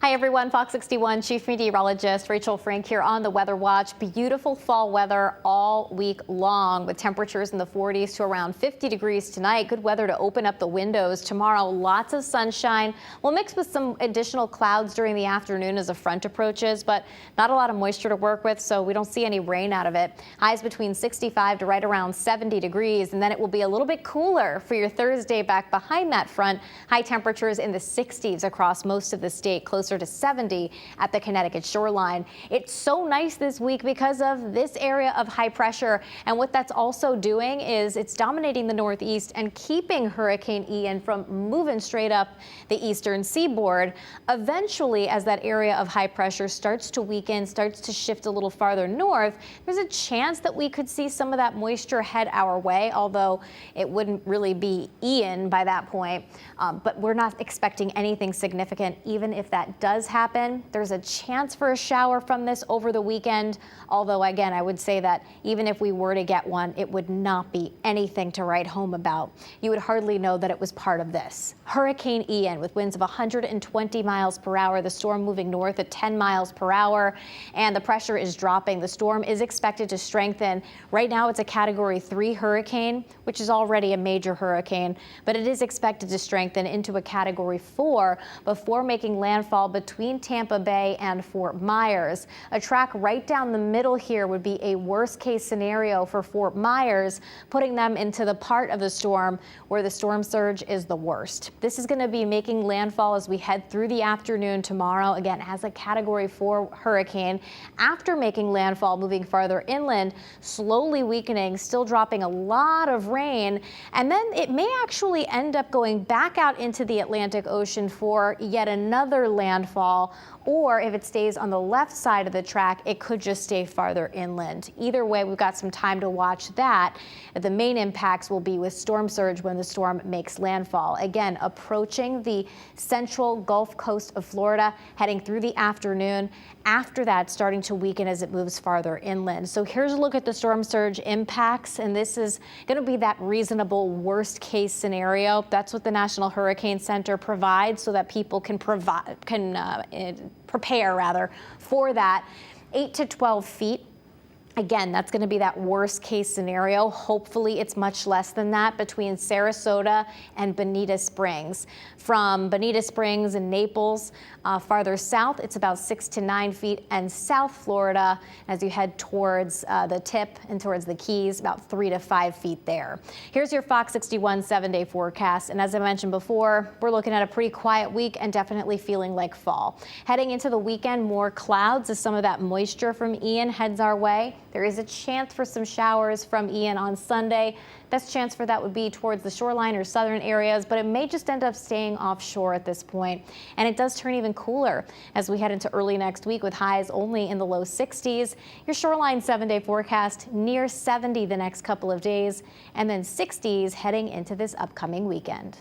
Hi everyone, Fox 61 Chief Meteorologist Rachel Frank here on the Weather Watch. Beautiful fall weather all week long with temperatures in the 40s to around 50 degrees tonight. Good weather to open up the windows. Tomorrow, lots of sunshine. We'll mix with some additional clouds during the afternoon as a front approaches, but not a lot of moisture to work with, so we don't see any rain out of it. Highs between 65 to right around 70 degrees, and then it will be a little bit cooler for your Thursday back behind that front. High temperatures in the 60s across most of the state, closer to 70 at the Connecticut shoreline. It's so nice this week because of this area of high pressure, and what that's also doing is it's dominating the northeast and keeping Hurricane Ian from moving straight up the eastern seaboard. Eventually, as that area of high pressure starts to weaken, starts to shift a little farther north, there's a chance that we could see some of that moisture head our way, although it wouldn't really be Ian by that point. But we're not expecting anything significant. Even if that does happen, there's a chance for a shower from this over the weekend. Although, again, I would say that even if we were to get one, it would not be anything to write home about. You would hardly know that it was part of this. Hurricane Ian with winds of 120 miles per hour, the storm moving north at 10 miles per hour, and the pressure is dropping. The storm is expected to strengthen. Right now, it's a Category 3 hurricane, which is already a major hurricane, but it is expected to strengthen into a Category 4 before making landfall between Tampa Bay and Fort Myers. A track right down the middle here would be a worst case scenario for Fort Myers, putting them into the part of the storm where the storm surge is the worst. This is going to be making landfall as we head through the afternoon tomorrow, again as a Category 4 hurricane. After making landfall, moving farther inland, slowly weakening, still dropping a lot of rain, and then it may actually end up going back out into the Atlantic Ocean for yet another landfall, or if it stays on the left side of the track, it could just stay farther inland. Either way, we've got some time to watch that. The main impacts will be with storm surge when the storm makes landfall. Again, approaching the central Gulf Coast of Florida, heading through the afternoon. After that, starting to weaken as it moves farther inland. So here's a look at the storm surge impacts, and this is going to be that reasonable worst case scenario. That's what the National Hurricane Center provides so that people can prepare for that. 8 to 12 feet. Again, that's going to be that worst case scenario. Hopefully it's much less than that between Sarasota and Bonita Springs. From Bonita Springs and Naples, farther south, it's about 6 to 9 feet, and South Florida, as you head towards the tip and towards the Keys, about 3 to 5 feet there. Here's your Fox 61 7-day forecast, and as I mentioned before, we're looking at a pretty quiet week and definitely feeling like fall. Heading into the weekend, more clouds as some of that moisture from Ian heads our way. There is a chance for some showers from Ian on Sunday. Best chance for that would be towards the shoreline or southern areas, but it may just end up staying offshore at this point. And it does turn even cooler as we head into early next week with highs only in the low 60s. Your Shoreline 7-day forecast near 70 the next couple of days, and then 60s heading into this upcoming weekend.